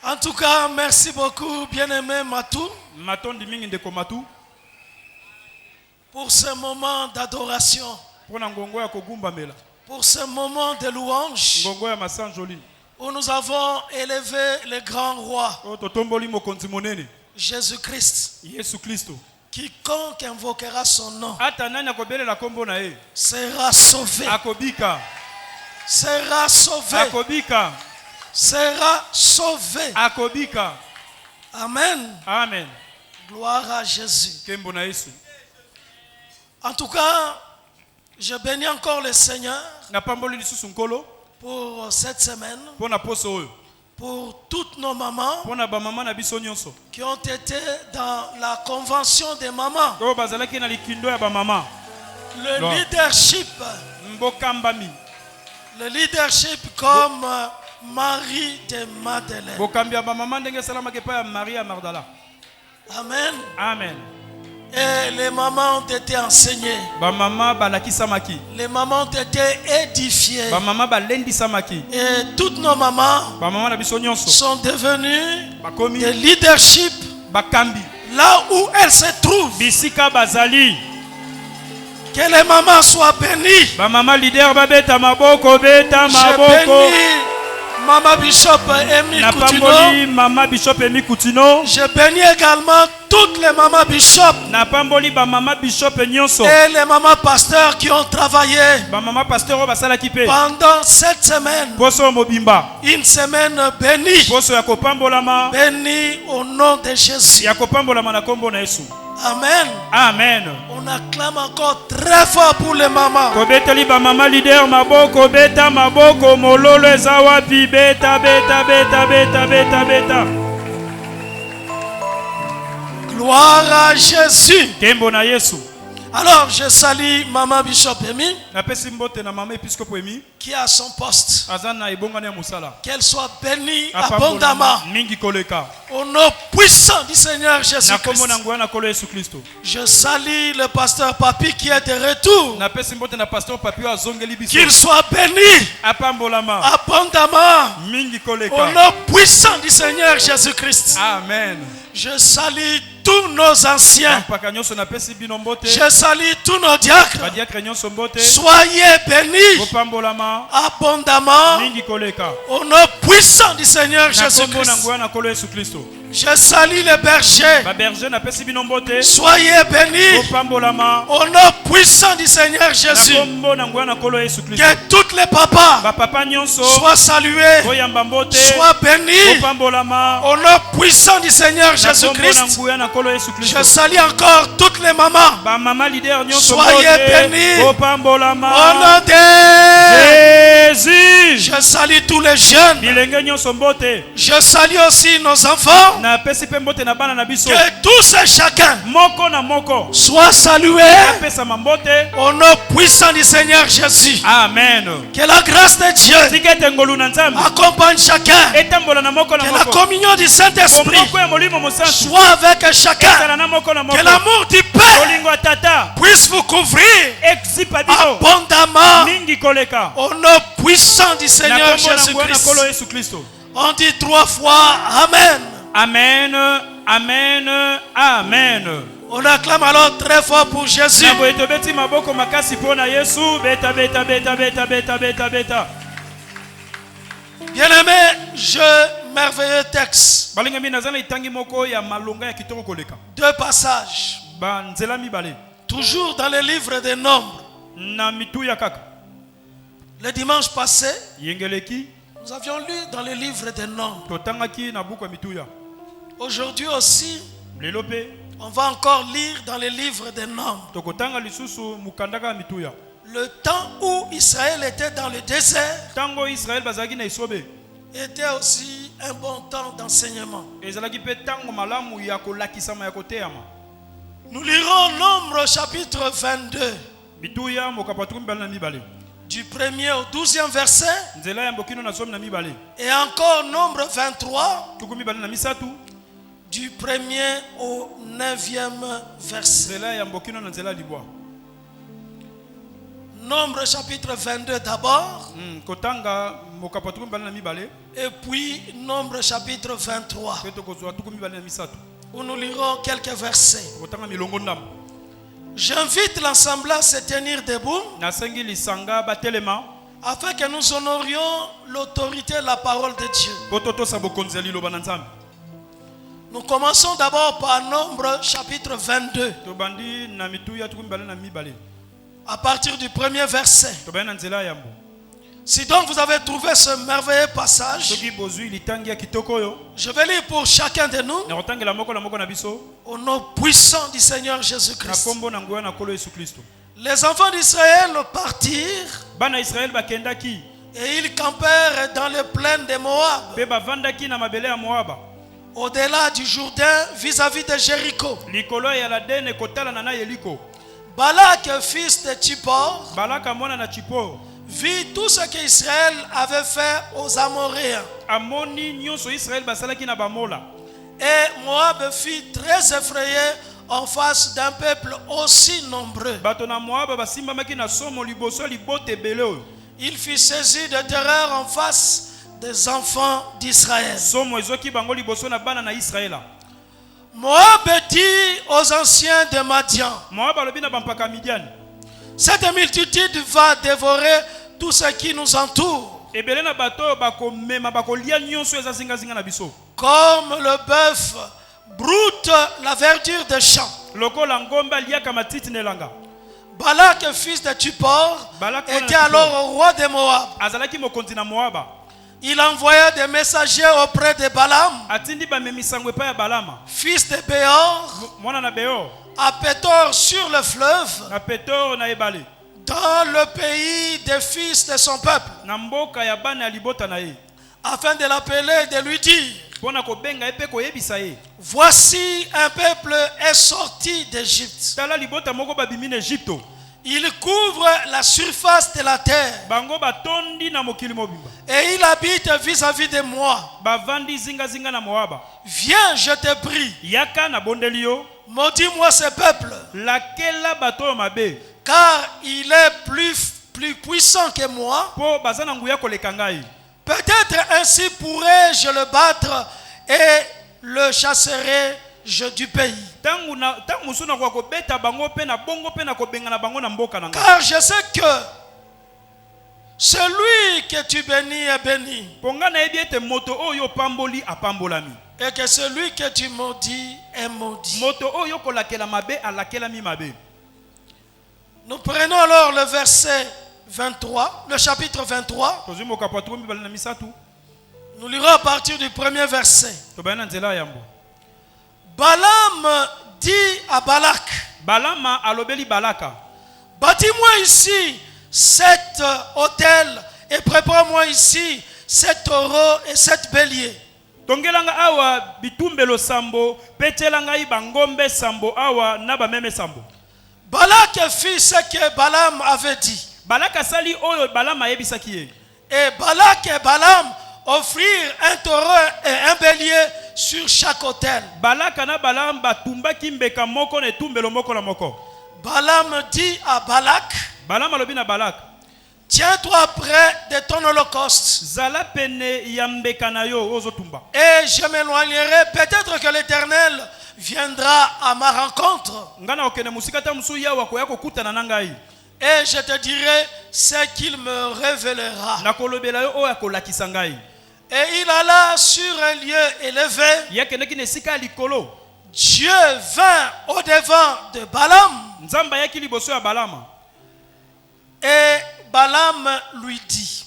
En tout cas, merci beaucoup, bien-aimé Matou, pour ce moment d'adoration, pour ce moment de louange, où nous avons élevé le grand roi, Jésus-Christ. Quiconque invoquera son nom sera sauvé. Sera sauvé. Sera sauvé. Amen. Amen. Gloire à Jésus. En tout cas, je bénis encore le Seigneur pour cette semaine, pour toutes nos mamans qui ont été dans la convention des mamans. Le leadership comme Marie de Madeleine. Amen. Amen. Et les mamans ont été enseignées. Les mamans ont été édifiées. Et toutes nos mamans sont devenues des leadership là où elles se trouvent. Que les mamans soient bénies. Je bénis Maman Bishop Emi Koutino. Je bénis également toutes les mamans Bishop et les mamans pasteurs qui ont travaillé pendant cette semaine. Une semaine bénie. Bénie au nom de Jésus. Amen. Amen. On acclame encore très fort pour les mamans. Gloire à Jésus. Alors je salue Maman Bishop Emi qui a son poste. Qu'elle soit bénie abondamment au nom puissant du Seigneur Jésus-Christ. Je salue le pasteur Papi qui est de retour. Qu'il soit béni abondamment au nom puissant du Seigneur Jésus-Christ. Amen. Je salue tous nos anciens. Je salue tous nos diacres. Soyez bénis abondamment au nom puissant du Seigneur Jésus-Christ. Je salue les bergers. Soyez bénis au nom puissant du Seigneur Jésus. Que tous les papas soient salués, soient bénis au nom puissant du Seigneur Jésus-Christ. Je salue encore toutes les mamans. Soyez bénis au nom de Jésus. Je salue tous les jeunes. Je salue aussi nos enfants. Que tous et chacun soit salué au nom puissant du Seigneur Jésus. Amen. Que la grâce de Dieu accompagne chacun. Que la communion du Saint-Esprit soit avec chacun. Que l'amour du Père puisse vous couvrir abondamment au nom puissant du Seigneur Jésus-Christ. On dit 3 fois Amen. Amen, amen, amen. On acclame alors très fort pour Jésus. Bien-aimé, merveilleux texte. 2 passages. Toujours dans le livre des Nombres. Le dimanche passé, nous avions lu dans le livre des Nombres. Aujourd'hui aussi, on va encore lire dans le livre des Nombres. Le temps où Israël était dans le désert était aussi un bon temps d'enseignement. Nous lirons Nombre chapitre 22. Du 1er au 12e verset. Et encore Nombre 23. Du 1er au 9e verset. Nombre chapitre 22 d'abord. Et puis Nombre chapitre 23. Où nous lirons quelques versets. J'invite l'ensemble à se tenir debout afin que nous honorions l'autorité de la parole de Dieu. Nous commençons d'abord par Nombre chapitre 22. À partir du premier verset. Si donc vous avez trouvé ce merveilleux passage, je vais lire pour chacun de nous au nom puissant du Seigneur Jésus-Christ. Les enfants d'Israël partirent et ils campèrent dans les plaines de Moab, au-delà du Jourdain, vis-à-vis de Jéricho. Balak, fils de Tsippor, vit tout ce qu'Israël avait fait aux Amoréens. Et Moab fut très effrayé en face d'un peuple aussi nombreux. Il fut saisi de terreur en face des enfants d'Israël. Moab dit aux anciens de Madian: cette multitude va dévorer tout ce qui nous entoure, comme le bœuf broute la verdure des champs. Balak, fils de Tsippor, était alors au roi de Moab. Il envoya des messagers auprès de Balaam, fils de Béor, à Pétor sur le fleuve, dans le pays des fils de son peuple, afin de l'appeler et de lui dire: voici un peuple est sorti d'Égypte. Il couvre la surface de la terre et il habite vis-à-vis de moi. Viens, je te prie, maudis-moi ce peuple, car il est plus puissant que moi. Peut-être ainsi pourrais-je le battre et le chasserai du pays. Car je sais que celui que tu bénis est béni, et que celui que tu maudis est maudit. Nous prenons alors le verset 23, le chapitre 23. Nous lirons à partir du premier verset. Balaam dit à Balak: bâtis-moi ici 7 autels et prépare-moi ici 7 taureaux et 7 béliers. Balak fit ce que Balaam avait dit. Et Balak et Balaam offrirent un taureau et un bélier sur chaque autel. Balaam dit à Balak: tiens-toi près de ton holocauste, et je m'éloignerai. Peut-être que l'Éternel viendra à ma rencontre, et je te dirai ce qu'il me révélera. Et il alla sur un lieu élevé. Dieu vint au-devant de Balaam. Et Balaam lui dit: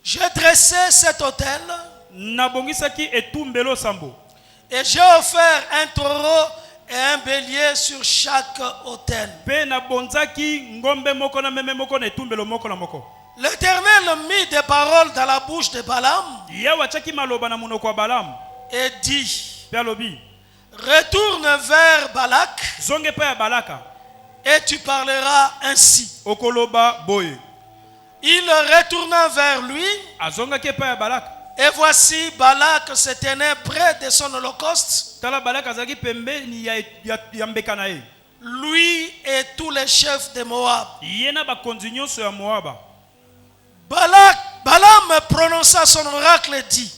j'ai dressé cet autel et j'ai offert un taureau et un bélier sur chaque autel. L'Éternel mit des paroles dans la bouche de Balaam et dit: retourne vers Balak et tu parleras ainsi. Il retourna vers lui, et voici Balak se tenait près de son holocauste. lui et tous les chefs de Moab. Balaam prononça son oracle et dit: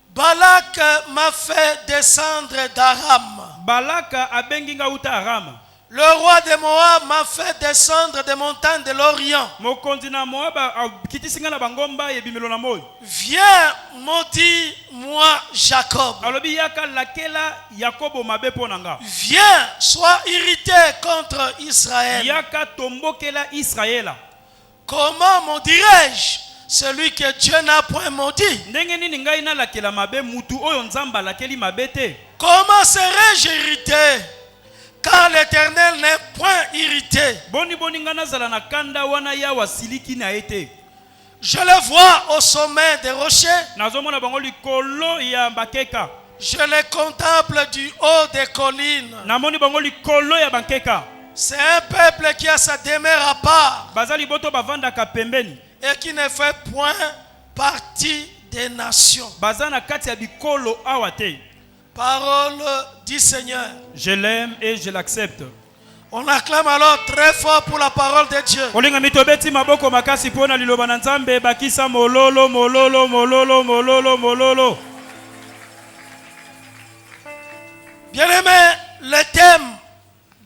Balak m'a fait descendre d'Aram. Le roi de Moab m'a fait descendre des montagnes de l'Orient. Viens, maudis-moi Jacob. Viens, sois irrité contre Israël. Comment maudirais-je celui que Dieu n'a point maudit? Comment serais-je irrité car l'Éternel n'est point irrité? Je le vois au sommet des rochers. Je le contemple du haut des collines. C'est un peuple qui a sa demeure à part et qui ne fait point partie des nations. Parole du Seigneur. Je l'aime et je l'accepte. On acclame alors très fort pour la parole de Dieu. Bien-aimé, le thème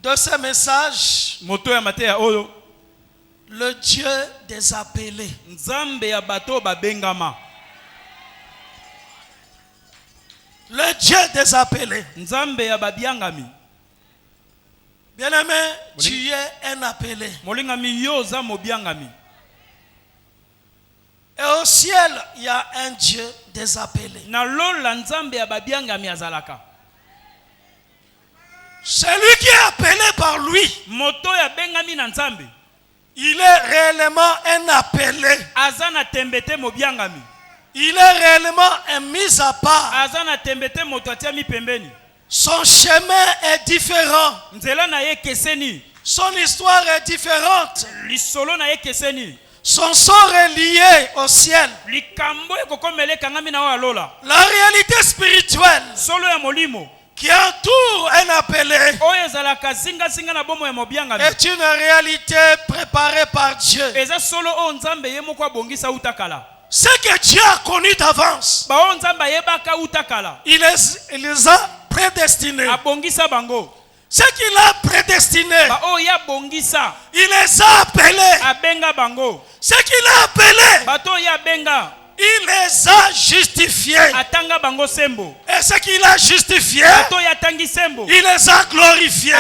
de ce message, le Dieu des appelés. Le Dieu des appelés. Bien-aimé, tu es un appelé. Et au ciel, il y a un Dieu des appelés. Celui qui est appelé par lui, il est réellement un appelé. Il est réellement un mis à part. Son chemin est différent. Son histoire est différente. Son sort est lié au ciel. La réalité spirituelle qui entoure un appelé est une réalité préparée par Dieu. Ce que Dieu a connu d'avance, il les a prédestinés. Ce qu'il a prédestiné, il les a appelés. Ce qu'il a appelés, il les a justifiés. Et ce qu'il a justifié, il les a glorifiés.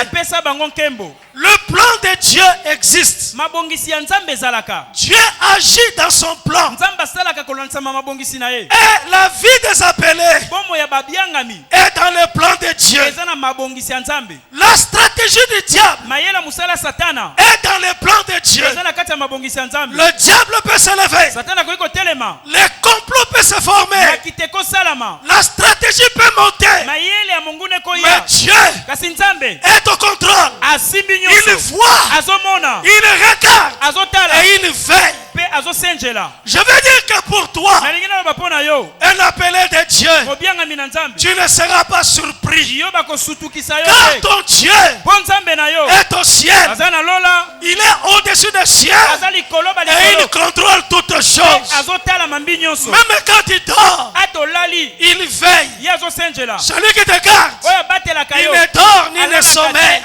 Le plan de Dieu existe. Dieu agit dans son plan. Et la vie des appelés est dans le plan de Dieu. La stratégie du diable est dans le plan de Dieu. Le diable peut se lever. Les complots peuvent se former. La stratégie peut monter. Mais Dieu est au contrôle. Il voit, il regarde et il veille. Je veux dire que pour toi, un appelé de Dieu, tu ne seras pas surpris. Car ton Dieu est au ciel. Il est au-dessus des cieux et il contrôle toutes choses. Même quand il dort, il veille. Celui qui te garde, il ne dort ni ne sommeille.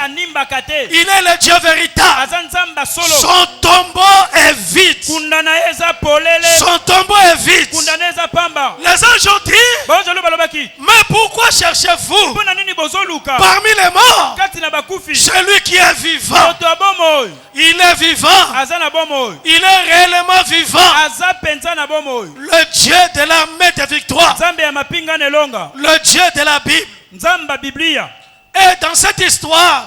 Il est le Dieu véritable. Son tombeau est vide. Son tombeau est vide. Les anges ont dit: mais pourquoi cherchez-vous parmi les morts celui qui est vivant? Il est vivant. Il est réellement vivant. Le Dieu de l'armée de victoire. Le Dieu de la Bible. Et dans cette histoire,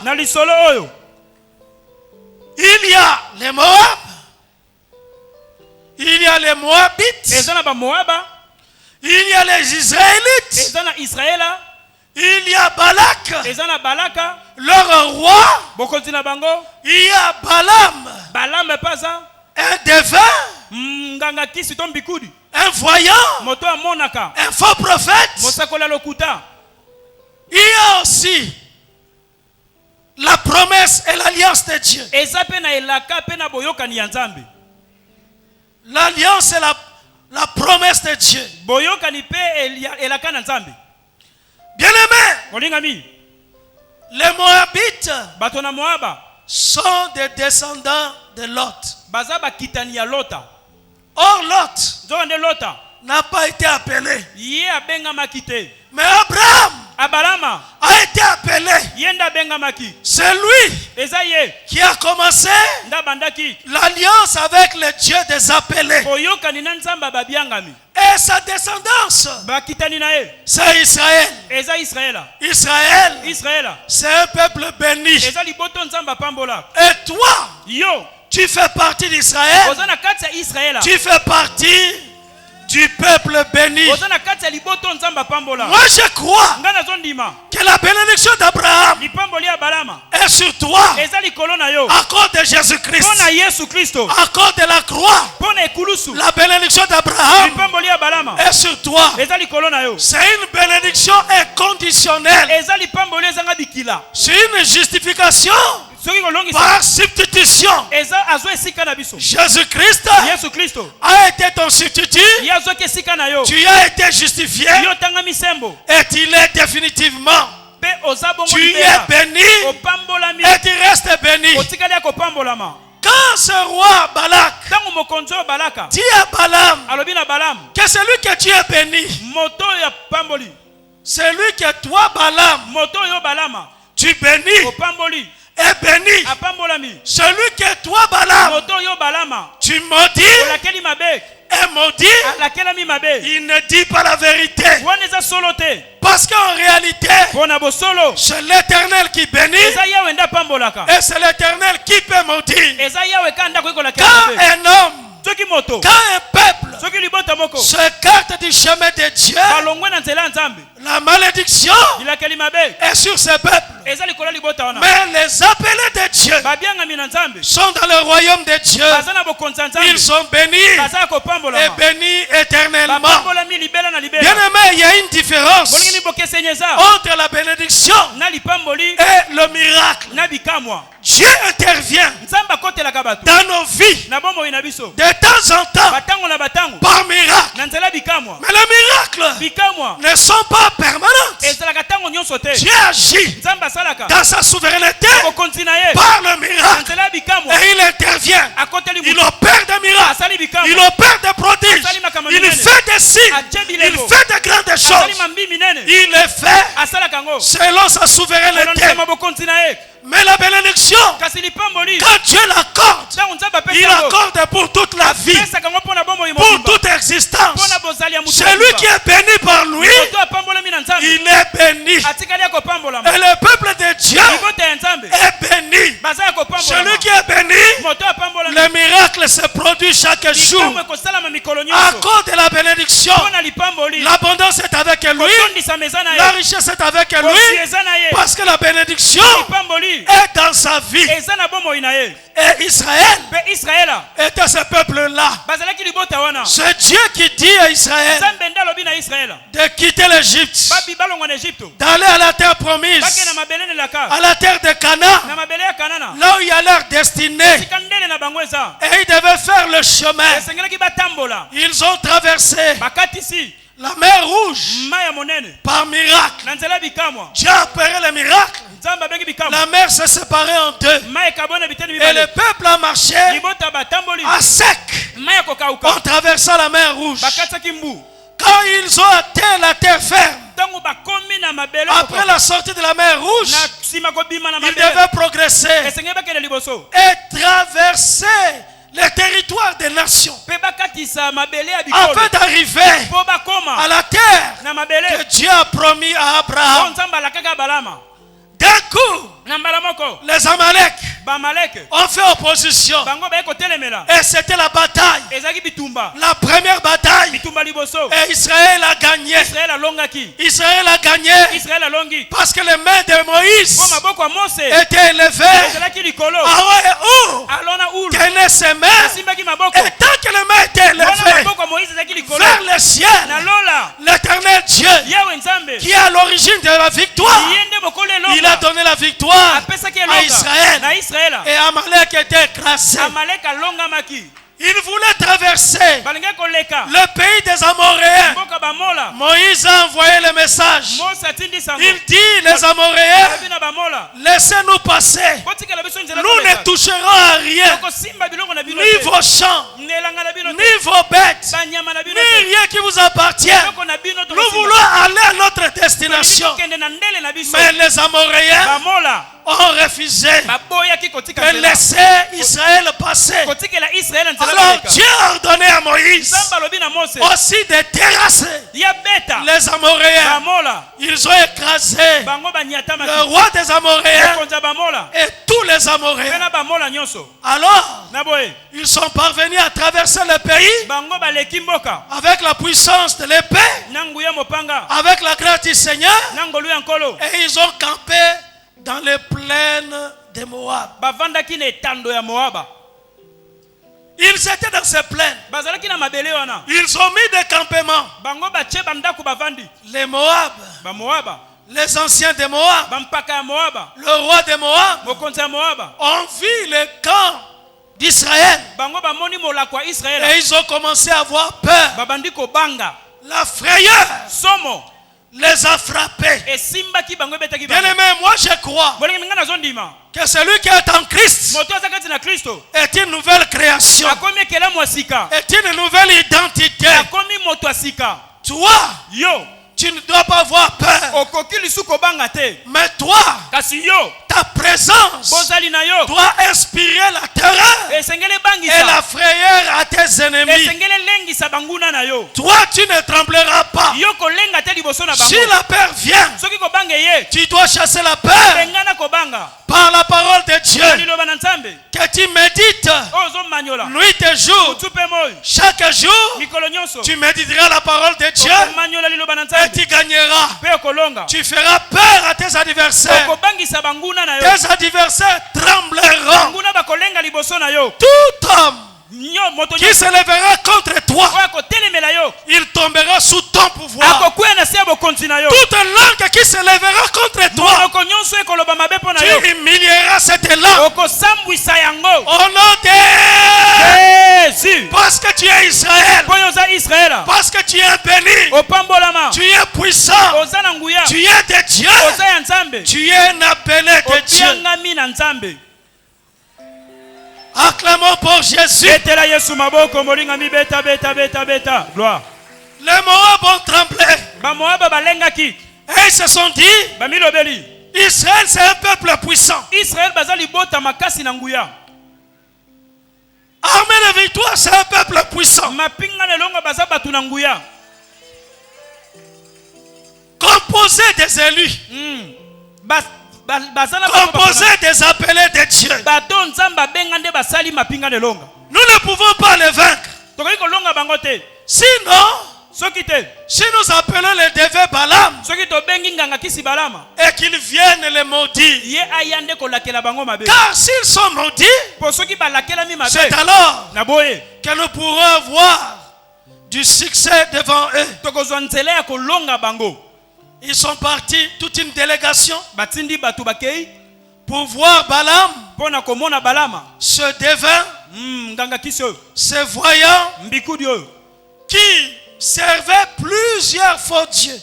il y a les Moab, il y a les Moabites, il y a les Israélites, il y a Balak, leur roi, il y a Balaam, un devin, un voyant, un faux prophète. Il y a aussi la promesse et l'alliance de Dieu. L'alliance et la promesse de Dieu. Bien-aimés, les Moabites sont des descendants de Lot. Or Lot n'a pas été appelé. Mais Abraham a été appelé. C'est lui qui a commencé l'alliance avec le Dieu des appelés. Et sa descendance, c'est Israël. Israël, c'est un peuple béni. Et toi, tu fais partie d'Israël. Tu fais partie du peuple béni. Moi je crois que la bénédiction d'Abraham est sur toi à cause de Jésus-Christ, à cause de la croix. La bénédiction d'Abraham est sur toi. C'est une bénédiction inconditionnelle. C'est une justification par substitution. Jésus-Christ a été ton substitut. Tu as été justifié et tu l'es définitivement. Tu es béni et tu restes béni. Quand ce roi Balak dit à Balaam que c'est lui que tu es béni, c'est lui que toi Balaam tu bénis est béni. Celui que toi Balaam tu maudis est maudit. Il ne dit pas la vérité. Parce qu'en réalité, c'est l'Éternel qui bénit et c'est l'Éternel qui peut maudire. Quand un homme, quand un peuple s'écarte du chemin de Dieu, la malédiction est sur ce peuple. Mais les appelés de Dieu sont dans le royaume de Dieu. Ils sont bénis et bénis éternellement. Bien-aimé, il y a une différence entre la bénédiction et le miracle. Dieu intervient dans nos vies de temps en temps par miracle. Mais les miracles ne sont pas permanents. Dieu agit dans sa souveraineté par le miracle et il intervient. Il opère des miracles, il opère des prodiges, il fait des signes, il fait de grandes choses. Il les fait selon sa souveraineté. Mais la bénédiction, quand Dieu l'accorde, il accorde pour toute la vie, pour toute existence. Celui qui est béni par lui, il est béni. Et le peuple de Dieu est béni. Celui qui est béni, le miracle se produit chaque jour. À cause de la bénédiction, l'abondance est avec lui, la richesse est avec lui, parce que la bénédiction est dans sa vie. Et Israël était ce peuple-là. C'est Dieu qui dit à Israël de quitter l'Égypte, d'aller à la terre promise, à la terre de Canaan, là où il y a leur destinée. Et ils devaient faire le chemin. Ils ont traversé la mer Rouge par miracle. Dieu a opéré le miracle. La mer s'est séparée en deux. Et le peuple a marché à sec en traversant la mer Rouge. Quand ils ont atteint la terre ferme, après la sortie de la mer Rouge, ils devaient progresser et traverser les territoires des nations afin d'arriver à la terre que Dieu a promis à Abraham. D'un coup, les Amalek ont fait opposition. Et c'était la bataille. La première bataille. Et Israël a gagné. Israël a gagné parce que les mains de Moïse étaient élevées. Aaron et Our tenaient ses mains. Et tant que les mains étaient élevées, vers le ciel, l'éternel Dieu, qui est à l'origine de la victoire, il a donné la victoire à Israël. Et Amalek était écrasé. Il voulait traverser le pays des Amoréens. Moïse a envoyé le message. Il dit, les Amoréens, laissez-nous passer. Nous ne toucherons à rien. Ni vos champs, ni vos bêtes, ni rien qui vous appartient. Nous voulons aller à notre destination. Mais les Amoréens ont refusé de laisser Israël passer. Alors Dieu a ordonné à Moïse aussi de terrasser les Amoréens. Ils ont écrasé le roi des Amoréens et tous les Amoréens. Alors ils sont parvenus à traverser le pays avec la puissance de l'épée, avec la grâce du Seigneur, et ils ont campé dans les plaines de Moab. Ils étaient dans ces plaines. Ils ont mis des campements. Les Moab, les anciens de Moab, le roi de Moab, ont vu le camp d'Israël. Et ils ont commencé à avoir peur. La frayeur les a frappés. Bien-aimé, moi je crois que celui qui est en Christ est une nouvelle création, est une nouvelle identité. Toi, tu ne dois pas avoir peur. Mais toi, ta présence doit inspirer la terreur et la frayeur à tes ennemis. Toi, tu ne trembleras pas. Si la peur vient, tu dois chasser la peur par la parole de Dieu que tu médites nuit et jour. Chaque jour, tu méditeras la parole de Dieu et tu gagneras. Tu feras peur à tes adversaires. Tes adversaires trembleront. Tout homme qui se lèvera contre toi, il tombera sous ton pouvoir. Toute langue qui se lèvera contre toi, tu humilieras cette langue. Au nom de Jésus. Parce que tu es Israël. Parce que tu es béni. Tu es puissant. Tu es de Dieu. Tu es un appelé de Dieu. Acclamons pour Jésus. Gloire. Les Moab ont tremblé. Et ils se sont dit, Israël c'est un peuple puissant. Armée de victoire, c'est un peuple puissant. Composé des élus. Composé des appelés de Dieu. Nous ne pouvons pas les vaincre. Sinon, si nous appelons les dévers Balaam et qu'ils viennent les maudire, car s'ils sont maudits, c'est alors que nous pourrons avoir du succès devant eux. Ils sont partis, toute une délégation, pour voir Balaam, ce devin, ce voyant, qui servait plusieurs faux dieux.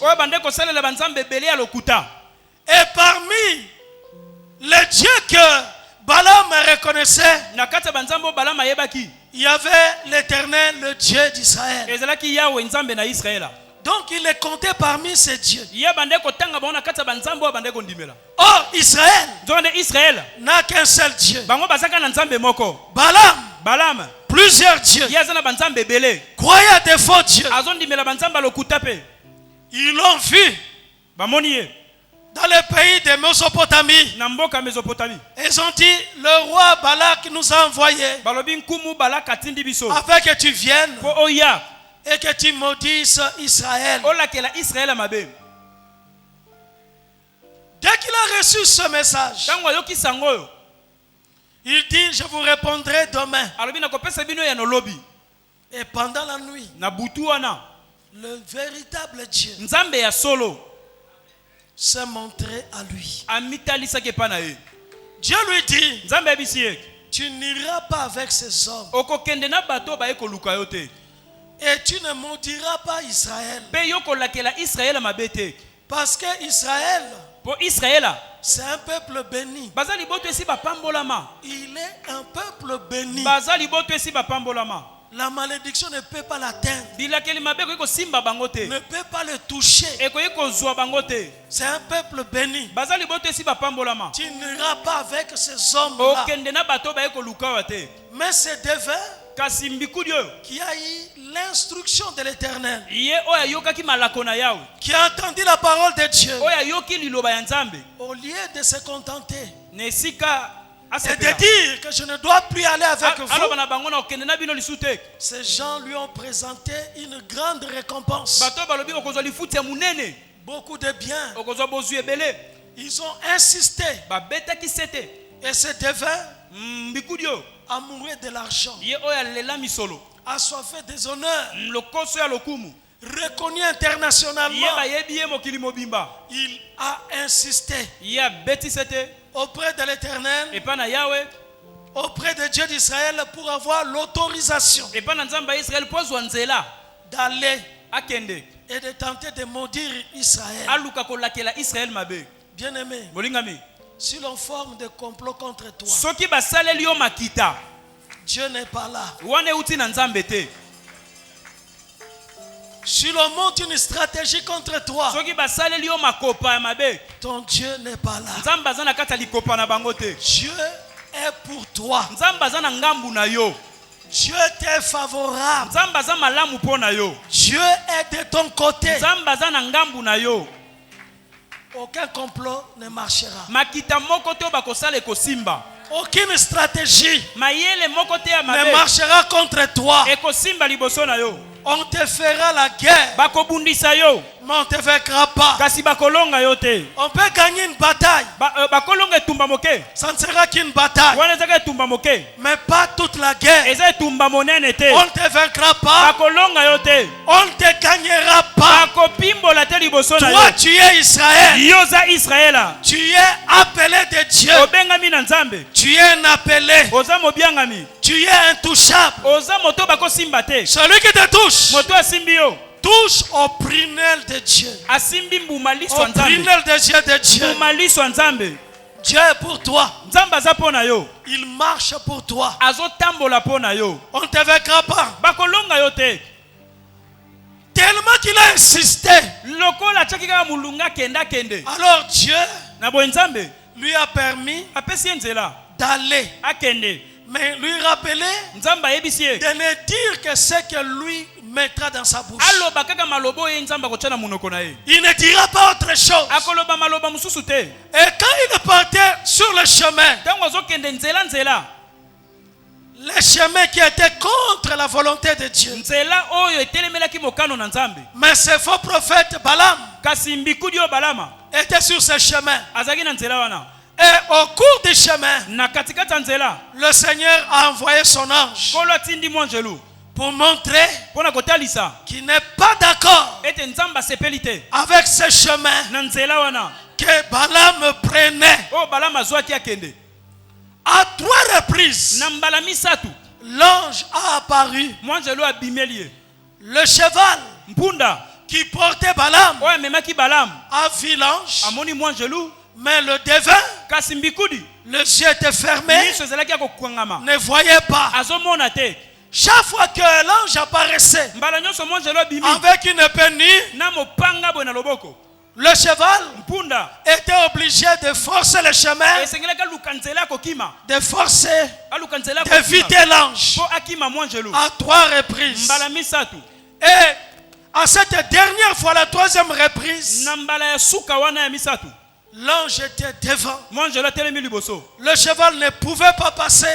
Et parmi les dieux que Balaam reconnaissait, il y avait l'Éternel, le Dieu d'Israël. Donc il est compté parmi ces dieux. Or Israël n'a qu'un seul Dieu. Balaam, plusieurs dieux. Croyaient à des faux dieux. Ils l'ont vu dans le pays de Mésopotamie. Ils ont dit, le roi Balak nous a envoyés afin que tu viennes et que tu maudisses Israël. Dès qu'il a reçu ce message, il dit, je vous répondrai demain. Et pendant la nuit, le véritable Dieu s'est montré à lui. Dieu lui dit, tu n'iras pas avec ces hommes. Et tu ne maudiras pas Israël. Parce que Israël, c'est un peuple béni. Il est un peuple béni. La malédiction ne peut pas l'atteindre. Ne peut pas le toucher. C'est un peuple béni. Tu n'iras pas avec ces hommes-là. Mais c'est devin qui a eu l'instruction de l'Éternel, qui a entendu la parole de Dieu, au lieu de se contenter et de dire que je ne dois plus aller avec vous, ces gens lui ont présenté une grande récompense, beaucoup de biens. Ils ont insisté, et ce devin, amoureux de l'argent, assoiffé des honneurs, reconnu internationalement, il a insisté auprès de l'Éternel, auprès de Dieu d'Israël, pour avoir l'autorisation d'aller et de tenter de maudire Israël. Bien-aimé, si l'on forme des complots contre toi, Dieu n'est pas là. Si l'on monte une stratégie contre toi, ton Dieu n'est pas là. Dieu est pour toi. Dieu t'est favorable. Dieu est de ton côté. Aucun complot ne marchera. Aucune stratégie ne marchera contre toi. On te fera la guerre, mais on ne te vaincra pas. On peut gagner une bataille, ça ne sera qu'une bataille, mais pas toute la guerre. On ne te vaincra pas, on ne te gagnera pas. Toi tu es Israël, tu es appelé de Dieu, tu es un appelé, tu es intouchable. Celui qui te touche, touche au prunelle de Dieu. Au prunelle de Dieu. Dieu est pour toi. Il marche pour toi. On ne te vaincra pas. Tellement qu'il a insisté, alors Dieu lui a permis d'aller, mais lui rappeler de ne dire que ce que lui mettra dans sa bouche. Il ne dira pas autre chose. Et quand il partait sur le chemin, le chemin qui était contre la volonté de Dieu, mais ce faux prophète Balaam était sur ce chemin. Et au cours du chemin, le Seigneur a envoyé son ange pour montrer qu'il n'est pas d'accord avec ce chemin que Balaam prenait. À 3 reprises, l'ange a apparu. Le cheval qui portait Balaam a vu l'ange, mais le devin, les yeux étaient fermés, ne voyait pas. Chaque fois que l'ange apparaissait avec une épée nue, le cheval était obligé de forcer le chemin, de forcer, d'éviter l'ange à 3 reprises. Et à cette dernière fois, la 3e reprise, l'ange était devant. Le cheval ne pouvait pas passer.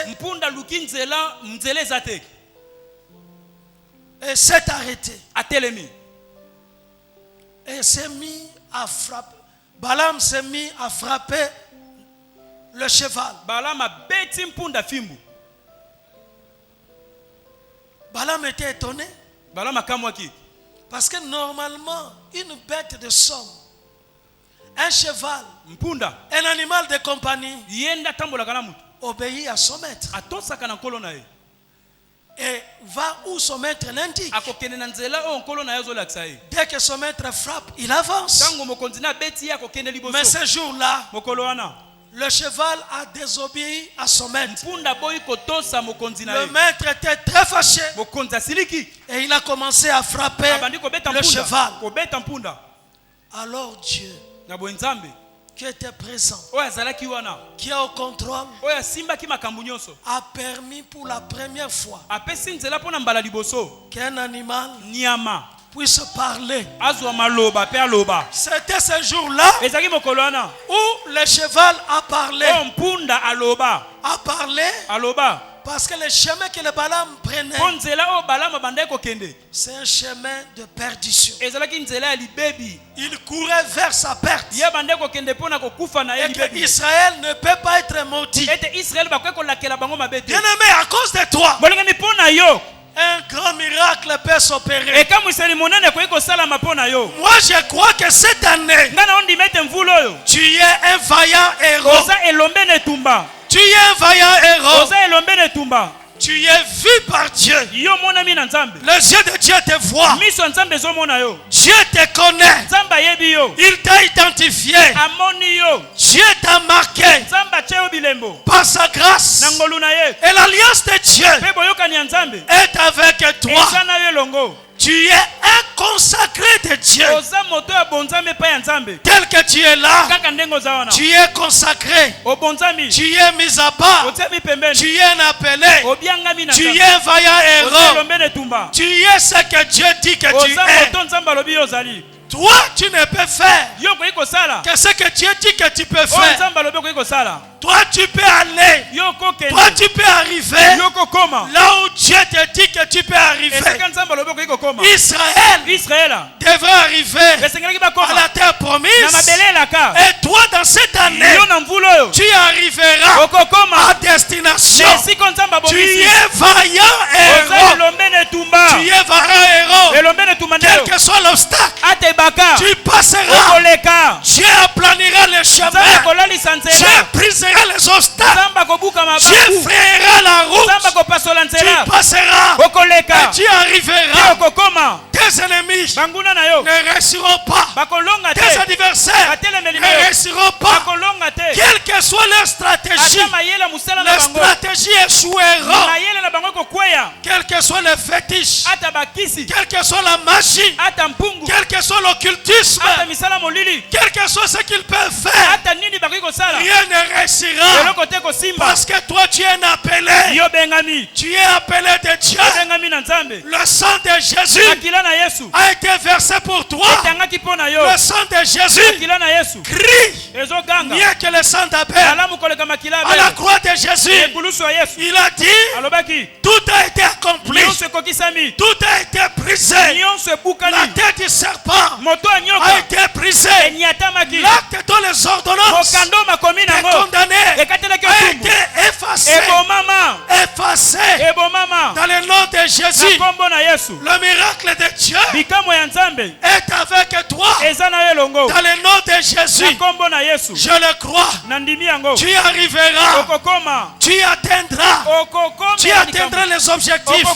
Et s'est arrêté. Et s'est mis à frapper. Balaam s'est mis à frapper le cheval. Balaam était étonné. Parce que normalement, une bête de somme, un cheval, un animal de compagnie, obéit à son maître. Et va où son maître l'indique. Dès que son maître frappe, il avance. Mais ce jour-là, le cheval a désobéi à son maître. Le maître était très fâché. Et il a commencé à frapper le cheval. Alors Dieu, qui était présent, qui est au contrôle, a permis pour la première fois qu'un animal puisse parler. C'était ce jour-là où le cheval a parlé. A parlé parce que le chemin que le Balaam prenait, c'est un chemin de perdition. Il courait vers sa perte. Et que Israël ne peut pas être maudit. Bien-aimé, à cause de toi, un grand miracle peut s'opérer. Moi je crois que cette année, tu es un vaillant héros. Tu es un vaillant héros. Tu es vu par Dieu. Les yeux de Dieu te voient. Dieu te connaît. Il t'a identifié. Dieu t'a marqué par sa grâce. Et l'alliance de Dieu est avec toi. Tu es un consacré de Dieu. Tel que tu es là, tu es consacré. Tu es mis à part. Tu es un appelé. Tu es un vaillant héros. Tu es ce que Dieu dit que tu es. Toi, tu ne peux faire que ce que Dieu dit que tu peux faire. Toi, tu peux aller. Toi, tu peux arriver là où Dieu te dit que tu peux arriver. Israël devrait arriver à la terre promise. Et toi, dans cette année, tu arriveras à destination. Tu es vaillant héros. Tu es vaillant héros. Quel que soit l'obstacle, tu passeras. Dieu aplanira les chemins. Dieu brisera les obstacles. Dieu frayera la route. Tu passeras. Et tu arriveras. Tes ennemis ne réussiront pas. Tes adversaires ne réussiront pas. Quelle que soit leur stratégie, la stratégie échouera. Quel que soit le fétiche, quelle que soit la magie, quel que soit l'occultisme, quel que soit ce qu'ils peuvent faire, rien ne réussira. Parce que toi tu es un appelé. Tu es appelé de Dieu. Le sang de Jésus a été versé pour toi. Le sang de Jésus crie mieux que le sang d'Abel. À la croix de Jésus, il a dit tout a été accompli. Tout a été brisé. La tête du serpent a été brisée. L'acte dont les ordonnances est condamné a été effacé. Dans le nom de Jésus, le miracle de Dieu est avec toi. Dans le nom de Jésus, je le crois. Tu arriveras. Tu atteindras les objectifs.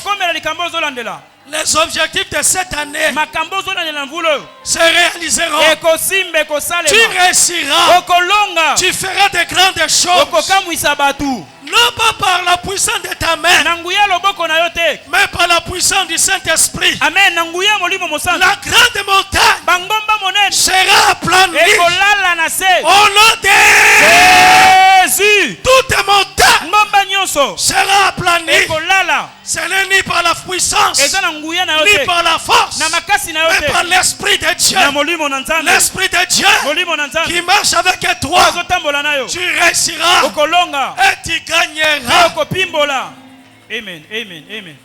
Les objectifs de cette année se réaliseront. Tu réussiras. Tu feras de grandes choses. Non pas par la puissance de ta main, mais par la puissance du Saint-Esprit. La grande montagne sera aplanie. Au nom de Jésus, toute montagne sera aplanie. Ce n'est ni par la puissance, ni par la force, mais par l'Esprit de Dieu. L'Esprit de Dieu qui marche avec toi. Tu réussiras et tu gagneras. Amen, amen, amen.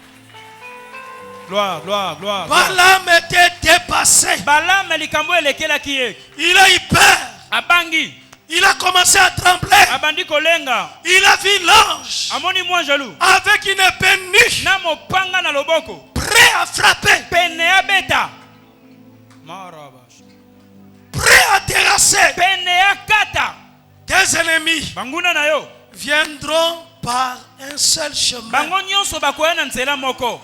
Gloire, gloire, gloire. Balaam était dépassé. Il a eu peur. Il a commencé à trembler. Abandi kolenga. Il a vu l'ange. Amoni moins jaloux. Avec une épée nue. Na mopanga na loboko. Prêt à frapper. Pene ya beta. Marabash. Prêt à terrasser. Pene ya kata. Tes ennemis. Banguna na yo. Viendront par un seul chemin. Bango nyonso bakoya na nzela moko.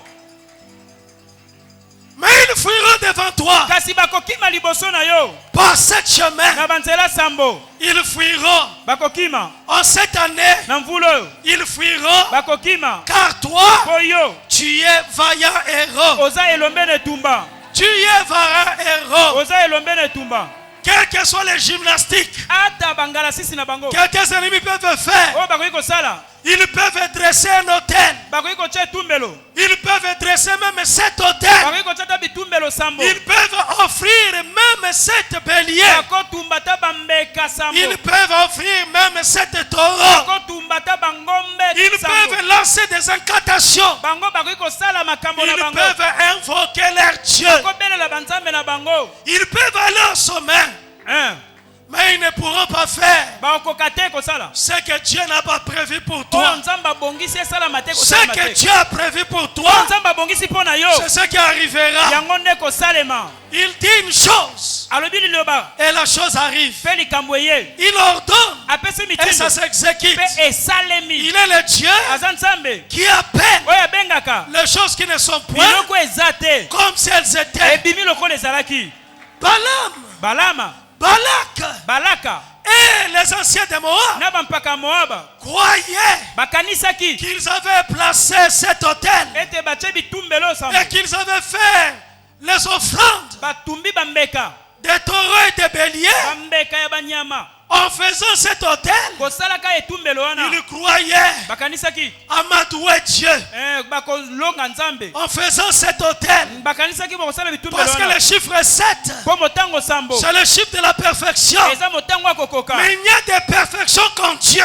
Mais ils fuiront devant toi. Kasi bakokima liboso na yo. Par cette chemin. Na banzela sambo. Ils fuiront. Bakokima. En cette année. Na mvulo. Ils fuiront. Bakokima. Car toi. Koyo. Tu es vaillant héros. Oza elombe ne tumba. Tu es vaillant héros. Oza elombe ne tumba. Quelles que soient les gymnastiques. Ata bangala sisi na bango. Quelques ennemis peuvent faire. Oh bakoki kosala. Ils peuvent dresser un hôtel. Bakoki koche tumbelo. Ils peuvent dresser même 7 hôtels. Bakoki koche ta bitumbelo sambo. Ils peuvent offrir même 7 béliers. Bako tumbata bambeka sambo. Ils peuvent offrir même 7 taureaux. Bako tumbata bangombe. Ils peuvent lancer des incantations. Bango bakoki kosala makambo na bango. Ils peuvent invoquer leur Dieu. Bako belela banzambe na bango. Ils peuvent aller au sommet. Mais ils ne pourront pas faire ce que Dieu n'a pas prévu pour toi. Ce que Dieu a prévu pour toi, c'est ce qui arrivera. Il dit une chose et la chose arrive. Il ordonne et ça s'exécute. Il est le Dieu qui appelle les choses qui ne sont point comme si elles étaient. Balaam, Balak et les anciens de Moab croyaient qu'ils avaient placé cet autel et qu'ils avaient fait les offrandes des taureaux et des béliers. En faisant cet autel, ils croyaient amadouer Dieu. En faisant cet autel, parce que le chiffre 7, c'est le chiffre de la perfection. Mais il y a des perfections qu'en Dieu.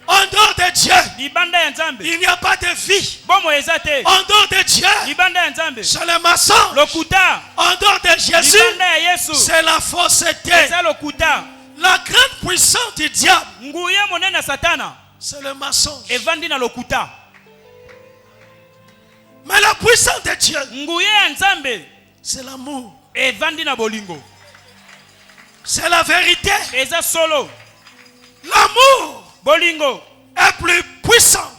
En dehors de Dieu, il n'y a pas de vie. En dehors de Dieu, c'est le maçon. En dehors de Jésus, c'est la fausseté. La grande puissance du diable, c'est le mensonge. Mais la puissance de Dieu, c'est l'amour. C'est la vérité. L'amour est plus puissant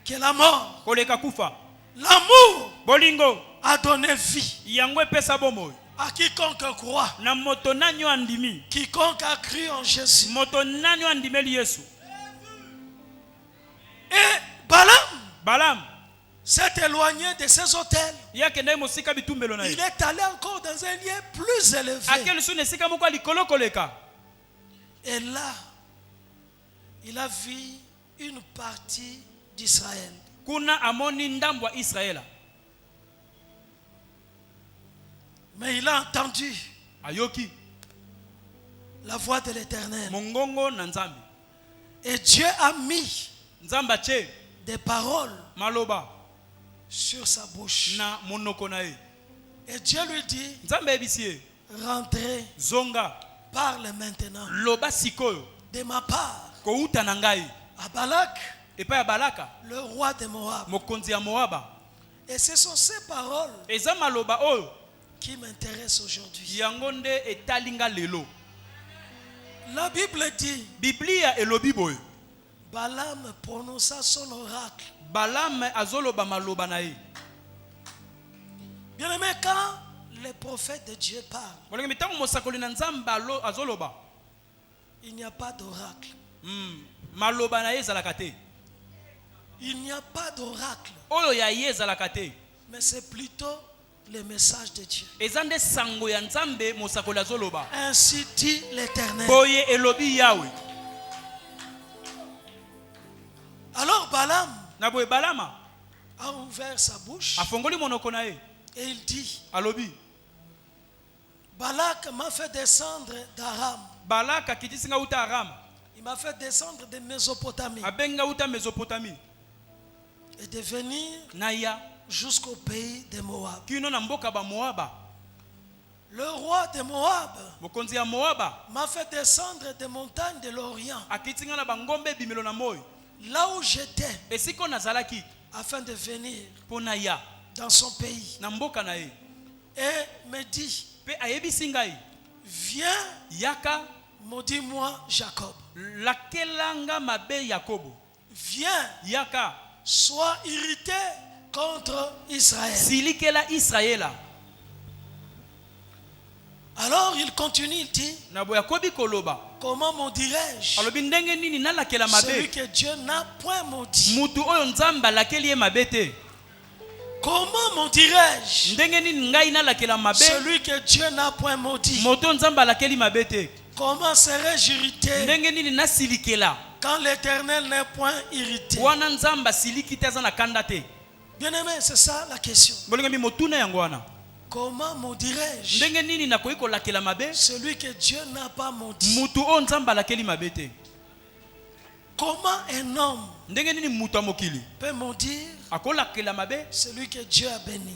que la mort. L'amour a donné vie à quiconque croit. Quiconque a cru en Jésus. Et Balaam s'est éloigné de ses hôtels. Il est allé encore dans un lieu plus élevé. Et là, il a vu une partie d'Israël. Mais il a entendu la voix de l'Éternel. Et Dieu a mis des paroles sur sa bouche. Et Dieu lui dit, rentrez, parle maintenant de ma part à Balak, le roi de Moab. Et ce sont ces paroles qui m'intéressent aujourd'hui. La Bible dit, Balaam prononça son oracle. Bien aimé, quand les prophètes de Dieu parlent, il n'y a pas d'oracle. Il n'y a pas d'oracle. Mais c'est plutôt le message de Dieu. Ainsi dit l'Éternel. Alors Balaam a ouvert sa bouche et il dit, Balak m'a fait descendre d'Aram. Il m'a fait descendre de Mésopotamie et de venir jusqu'au pays de Moab. Le roi de Moab m'a fait descendre des montagnes de l'Orient, là où j'étais, afin de venir dans son pays. Et me dit, viens, maudis-moi Jacob. Viens, sois irrité contre Israël. Alors il continue, il dit, comment maudirais-je celui que Dieu n'a point maudit? Comment maudirais-je celui que Dieu n'a point maudit? Comment serais-je irrité quand l'Éternel n'est point irrité? Bien aimé, c'est ça la question. Comment maudirais-je celui que Dieu n'a pas maudit? Comment un homme peut maudire celui que Dieu a béni?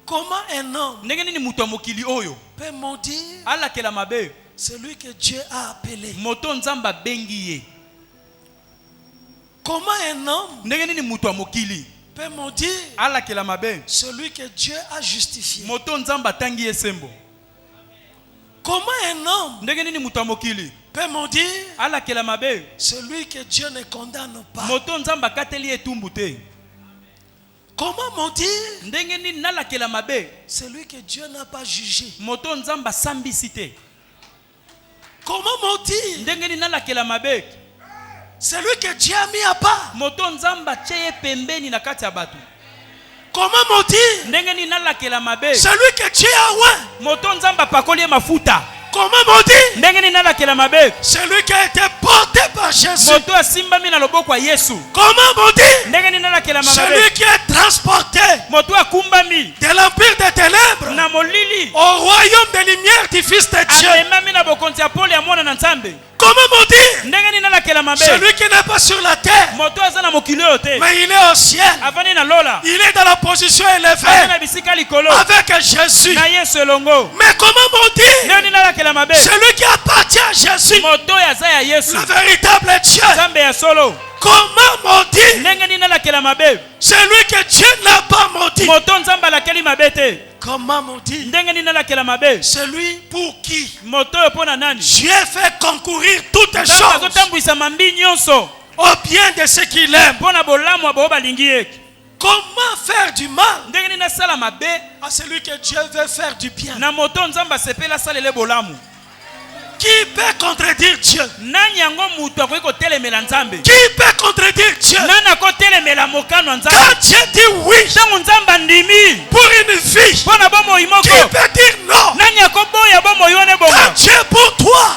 Comment un homme peut maudire celui que Dieu a appelé? Comment un homme peut maudire celui que Dieu a justifié? Comment un homme peut maudire celui que Dieu ne condamne pas? Comment maudire celui que Dieu n'a pas jugé? Comment maudire celui que Dieu a mis à part? Comment maudire celui que Dieu a oint? Comment maudire celui qui a été porté par Jésus? Comment maudire celui qui est transporté de l'empire des ténèbres au royaume des lumières du Fils de Dieu? Comment maudire celui qui n'est pas sur la terre, mais il est au ciel? Il est dans la position élevée avec Jésus. Mais comment maudire celui qui appartient à Jésus, le véritable Dieu? Comment maudire celui que Dieu n'a pas maudit? Comment maudire celui pour qui Dieu fait concourir toutes les choses au bien de ceux qui l'aiment? Comment faire du mal à celui que Dieu veut faire du bien? Qui peut contredire Dieu? Qui peut contredire Dieu? Quand Dieu dit oui pour une vie, qui peut dire non? Quand Dieu est pour toi,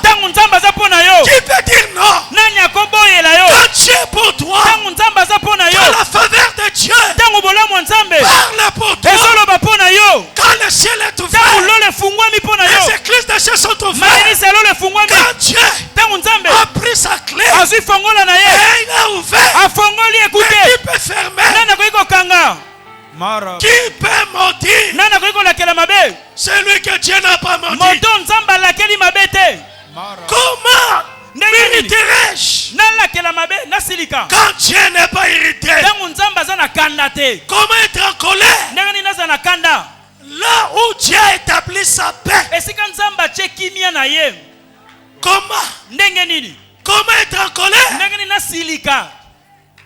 qui peut dire non? Quand Dieu est pour toi, quand la faveur de Dieu parle pour toi, quand le ciel est ouvert, les églises de Dieu sont ouvertes, quand Dieu a pris sa clé et il a ouvert, mais qui peut fermer? Qui peut maudire celui que Dieu n'a pas maudit? Comment m'irriterai-je quand Dieu n'est pas irrité? Comment être en colère là où Dieu a établi sa paix? Comment être en colère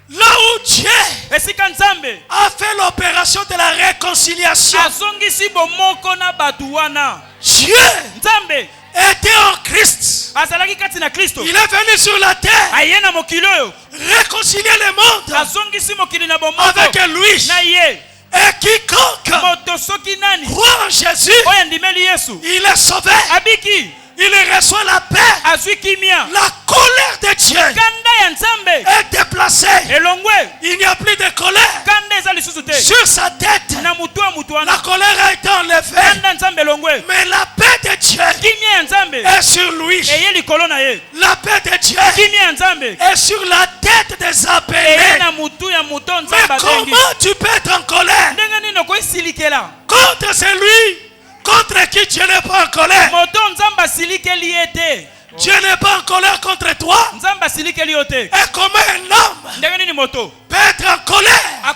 là où Dieu a fait l'opération de la réconciliation? Dieu était en Christ. Il est venu sur la terre réconcilier le monde avec lui. Et quiconque croit en Jésus, il est sauvé. Il reçoit la paix. La colère de Dieu est déplacée. Il n'y a plus de colère sur sa tête. La colère a été enlevée. Mais la paix de Dieu est sur lui. La paix de Dieu est sur la tête des appelés. Mais comment tu peux être en colère contre celui contre qui Dieu n'est pas en colère? Dieu n'est pas en colère contre toi. Et comment un homme peut être en colère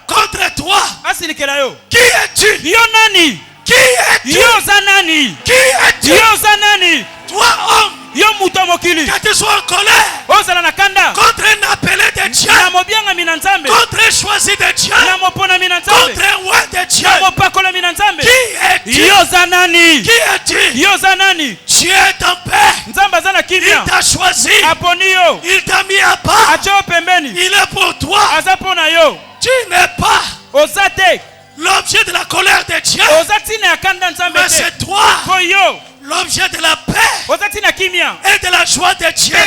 contre toi? Qui es-tu? Qui es-tu? Qui es-tu? Toi, homme, que tu sois en colère contre un appelé de Dieu, contre un choisi de Dieu, contre un roi de Dieu. Qui es-tu? Qui es-tu? Dieu est en paix. Il t'a choisi. Il t'a mis à part. Il est pour toi. Tu n'es pas l'objet de la colère de Dieu, mais c'est toi l'objet de la paix et de la joie de Dieu.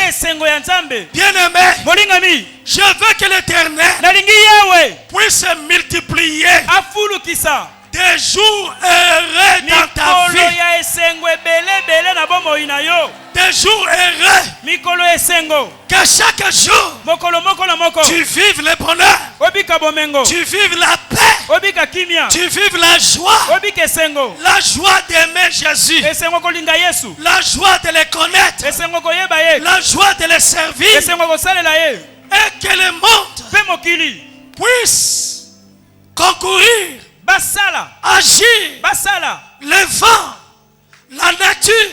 Bien-aimé, je veux que l'Éternel puisse multiplier des jours heureux dans ta vie. Des jours heureux. Que chaque jour tu vives le bonheur, tu vives la paix, tu vives la joie d'aimer Jésus, la joie de le connaître, la joie de le servir, et que le monde puisse concourir, agir, le vent, la nature,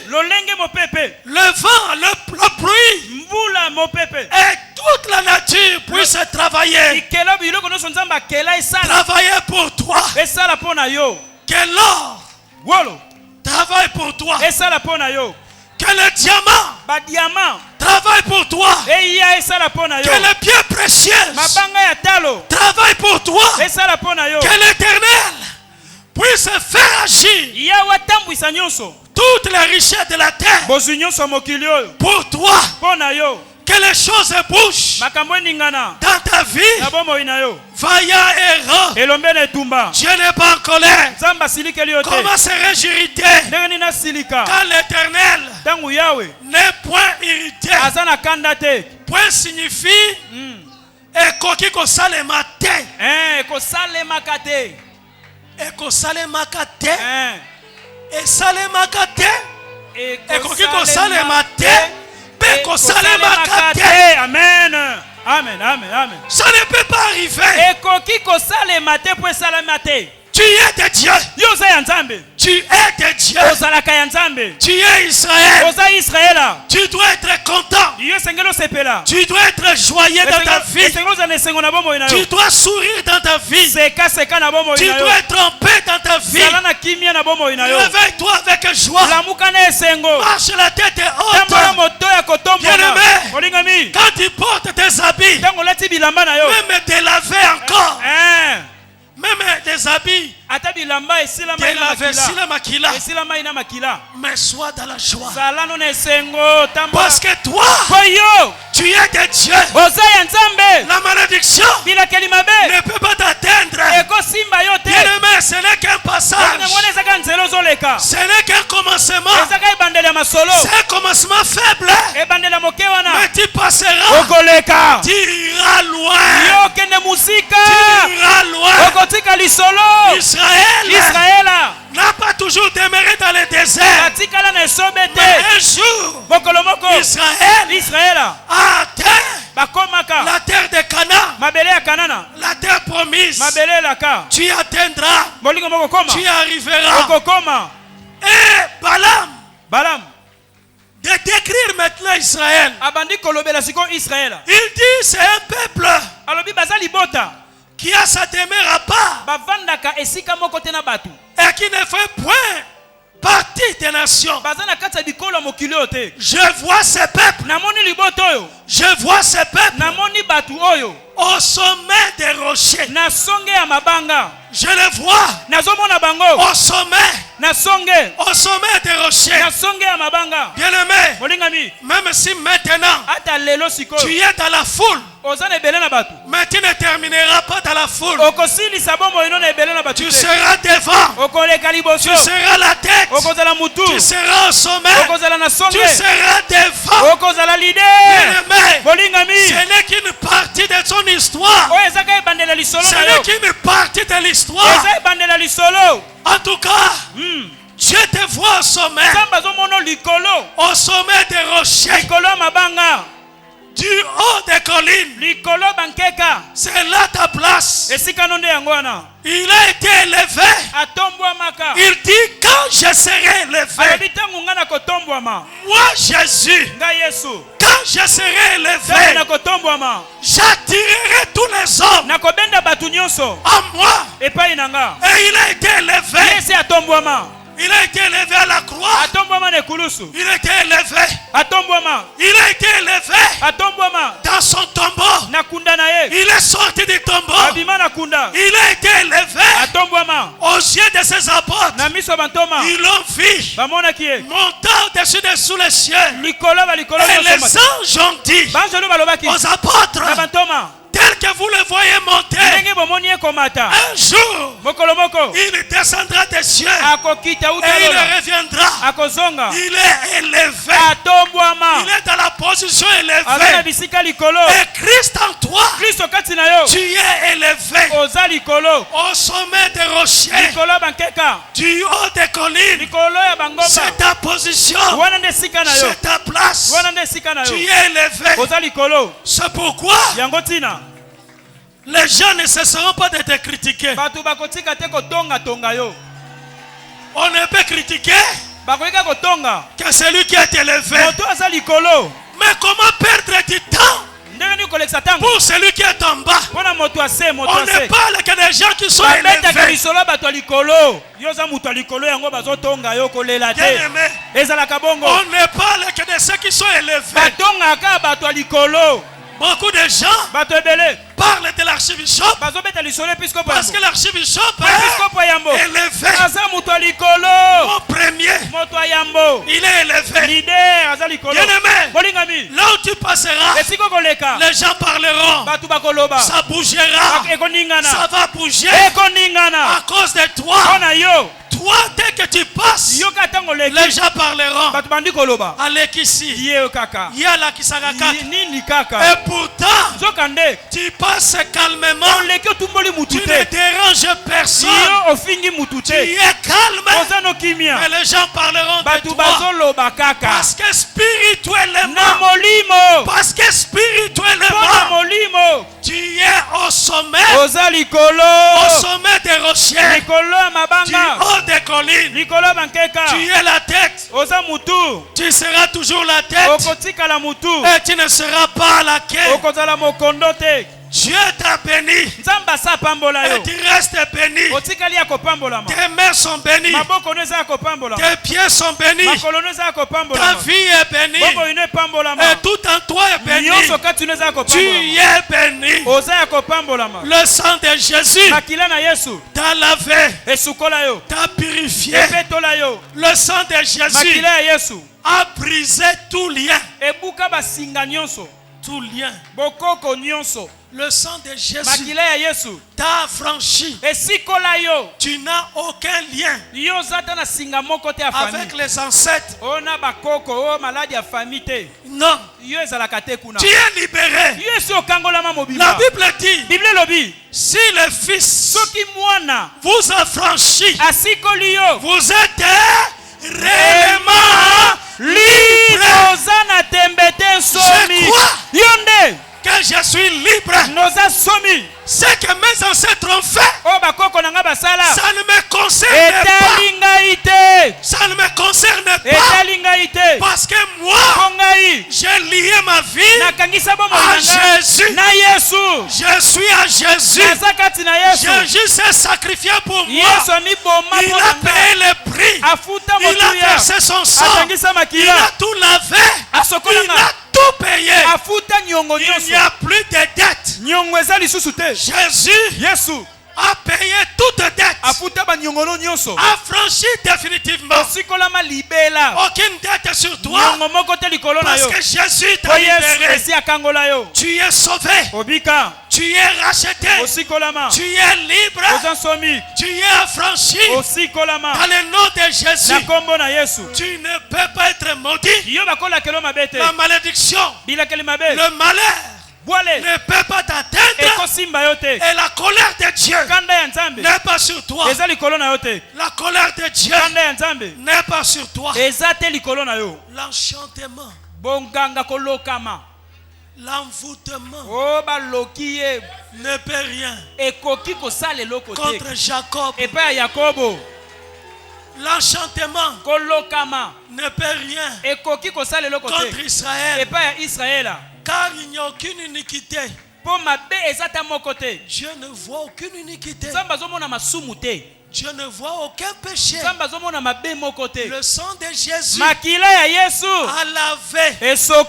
le vent, le pluie, et toute la nature puisse travailler pour toi. Que l'or travaille pour toi. Que le diamant travaille pour toi. Que les pierres précieuses travaille pour toi. Que l'Éternel puisse faire agir toutes les richesses de la terre pour toi. Que les choses bougent dans ta vie. Vaillant et errant, Dieu n'est pas en colère. Comment serais-je irrité quand l'Éternel n'est point irrité? Point signifie ekoki kosalema te. Ekosalemaka te. Esalemaka te. Ekoki kosalema te. Amen. Amen, amen, amen. Ça ne peut pas arriver. Tu es de Dieu. Tu es de Dieu. Tu es Israël. Tu dois être content. Tu dois être joyeux dans ta vie. Tu dois sourire dans ta vie. Tu dois être en paix dans ta vie. Réveille-toi avec joie. Marche la tête haute. Bien-aimé, quand tu portes tes habits, même te laver encore. Même des habits, mais sois dans la joie. Parce que toi, tu es de Dieu. La malédiction ne peut pas t'atteindre. Bien-aimé, ce n'est qu'un passage. Ce n'est qu'un commencement. C'est un commencement faible. Mais tu passeras. Tu iras loin. Tu iras loin. Israël n'a pas toujours demeuré dans le désert. Mais un jour, Israël a atteint la terre de Canaan, la terre promise. Tu atteindras, tu arriveras. Et Balaam, de décrire maintenant Israël, il dit c'est un peuple qui a sa demeure à part et qui ne fait point partie des nations. Je vois ce peuple. Je vois ce peuple au sommet des rochers. Je les vois au sommet. Au sommet des rochers. Bien-aimé, même si maintenant tu es dans la foule, mais tu ne termineras pas dans la foule. Tu seras devant. Tu seras la tête. Tu seras au sommet. Tu seras devant. Bien-aimé, ce n'est qu'une partie de ton histoire. Ce n'est qu'une partie de l'histoire. En tout cas, Dieu te voit au sommet. Au sommet des rochers. Du haut des collines. C'est là ta place. Il a été élevé. Il dit quand je serai élevé. Moi Jésus. Quand je serai élevé, j'attirerai tous les hommes à moi. Et il a été élevé. Il a été élevé à la croix. Il a été élevé. Il a été élevé dans son tombeau. Il est sorti du tombeau. Il a été élevé aux yeux de ses apôtres. Ils l'ont vu montant au-dessus de sous les cieux. Et les anges ont dit aux apôtres, tel que vous le voyez monter, un jour, il descendra des cieux et il reviendra. Il est élevé. Il est dans la position élevée. Et Christ en toi, tu es élevé au sommet des rochers, du haut des collines. C'est ta position, c'est ta place. Tu es élevé. C'est pourquoi les gens ne cesseront pas de te critiquer. On ne peut critiquer que celui qui est élevé. Mais comment perdre du temps pour celui qui est en bas? On ne parle que des gens qui sont élevés. Bien-aimé, on ne parle que de ceux qui sont élevés. Beaucoup de gens parlent de l'archibishop parce que l'archibishop est élevé. Mon premier, il est élevé. Bien-aimé, là où tu passeras, les gens parleront. Ça bougera. Ça va bouger à cause de toi. Toi, dès que tu passes, les gens parleront. Alekisi, Yala Kisagaka. Et pourtant, tu passes calmement. Tu ne déranges personne. Tu es calme. Et les gens parleront de toi. Parce que spirituellement, tu es au sommet. Au sommet des rochers. Du haut des collines. Tu es la tête. Tu seras toujours la tête. Et tu ne seras pas la queue. Dieu t'a béni. Et tu restes béni. Tes mains sont bénies. Tes pieds sont bénis. Ta vie est bénie. Et tout en toi est béni. Tu es béni. Le sang de Jésus t'a lavé, t'a purifié. Le sang de Jésus a brisé tout lien. Tout lien. Le sang de Jésus t'a affranchi. Tu n'as aucun lien avec les ancêtres. Non. Tu es libéré. La Bible dit, si le Fils vous affranchit, vous êtes réellement libre. Je crois que je suis libre. Ce que mes ancêtres ont fait, ça ne me concerne pas. Ça ne me concerne pas. Parce que moi, j'ai lié ma vie à Jésus. Je suis à Jésus. Jésus s'est sacrifié pour moi. Il a payé le prix. Il a versé son sang. Il a tout lavé. Il a tout payé. Il n'y a plus de dette. Jésus a payé toute dette, a franchi définitivement aucune dette sur toi, parce que Jésus t'a libéré. Tu es sauvé, tu es racheté, tu es libre, tu es affranchi dans le nom de Jésus. Tu ne peux pas être maudit. La malédiction, le malheur ne peut pas t'atteindre, et la colère de Dieu n'est pas sur toi. La colère de Dieu n'est pas sur toi. L'enchantement, l'envoûtement ne peut rien contre Jacob. L'enchantement ne peut rien contre Israël. Car il n'y a aucune iniquité. Dieu ne voit aucune iniquité. Dieu ne voit aucun péché. Le sang de Jésus a lavé. Le sang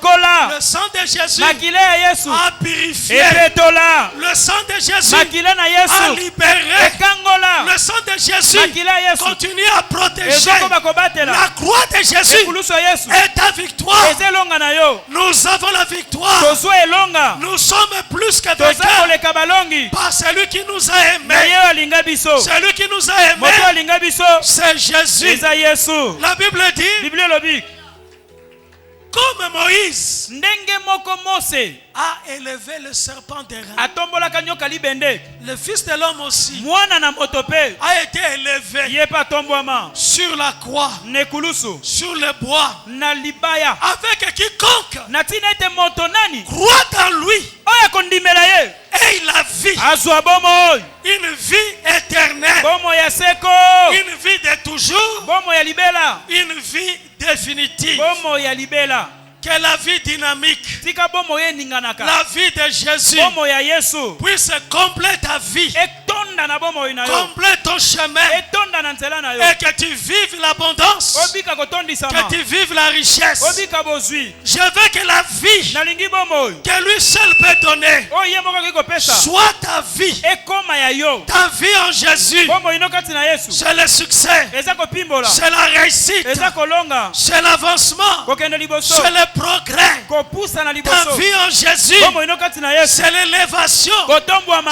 de Jésus a purifié. Le sang de Jésus a libéré. Le sang de Jésus continue à protéger. La croix de Jésus est ta victoire. Nous avons la victoire. Nous sommes plus que vainqueurs par celui qui nous a aimés. Celui qui nous a aimés, c'est Jésus. La Bible dit, comme Moïse a élevé le serpent d'airain, le Fils de l'homme aussi a été élevé sur la croix, sur le bois, avec quiconque croit en lui, et il a vie, une vie éternelle, une vie de toujours, une vie définitive. Que la vie dynamique, la vie de Jésus puisse compléter ta vie, complète ton chemin, et que tu vives l'abondance, que tu vives la richesse. Je veux que la vie que lui seul peut donner soit ta vie, ta vie en Jésus. C'est le succès, c'est la réussite, c'est l'avancement, c'est le progrès. Ta vie en Jésus, c'est l'élévation,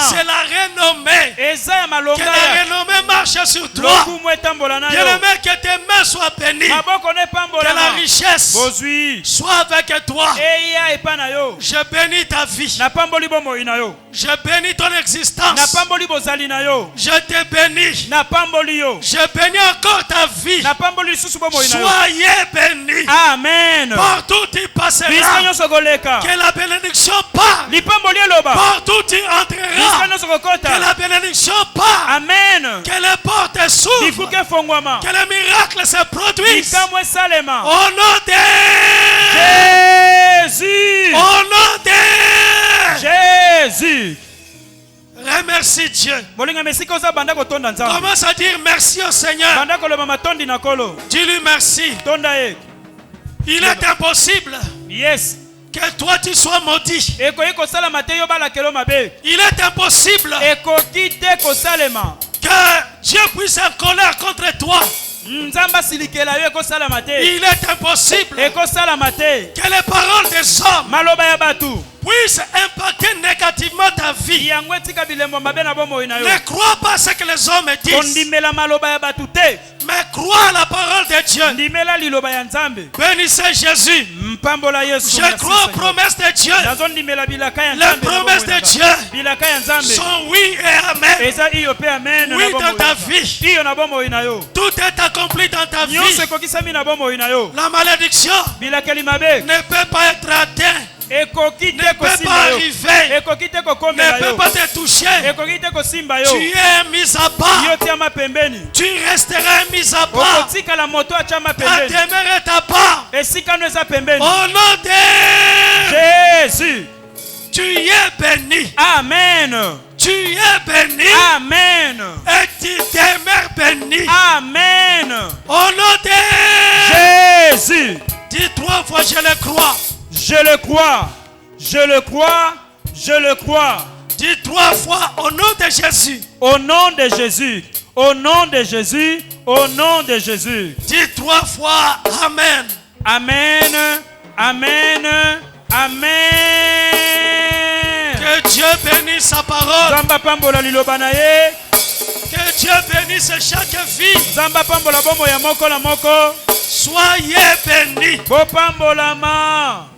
c'est la renommée. Que la renommée marche sur toi. Bien-aimé, que tes mains soient bénies, que la richesse soit avec toi. Je bénis ta vie, je bénis ton existence, je te bénis, je bénis encore ta vie. Soyez bénis. Amen. Partout tu passeras, que la bénédiction part. Partout tu entreras, que la bénédiction part. Amen. Que les portes s'ouvrent, que les miracles se produisent. Au nom de Jésus. Au nom de Jésus. Remercie Dieu. Commence à dire merci au Seigneur. Dis-lui merci. Il est impossible que toi tu sois maudit. Il est impossible que Dieu puisse être en colère contre toi. Il est impossible que les paroles des hommes puissent impacter négativement ta vie. Ne crois pas ce que les hommes disent, mais crois à la parole de Dieu. Bénissez Jésus. Je crois aux promesses de Dieu. Les promesses de Dieu sont oui et amen. Oui dans ta vie. Tout est accompli dans ta vie. La malédiction ne peut pas être atteinte, ne peut pas arriver, ne peut pas te toucher. Tu es mis à part, tu resteras mis à part. Ta demeure est à part. Au nom de Jésus, tu es béni. Amen. Tu es béni. Amen. Et tu demeures béni. Amen. Au nom de Jésus. Dis 3 fois je le crois. Je le crois. Je le crois. Je le crois. Dis 3 fois au nom de Jésus. Au nom de Jésus. Au nom de Jésus. Au nom de Jésus. Dis 3 fois Amen. Amen. Amen. Amen. Que Dieu bénisse sa parole. Zamba pambola liloba na ye. Que Dieu bénisse chaque vie. Zamba pambola bombo ya moko la moko. Soyez bénis. Bo pambola ma.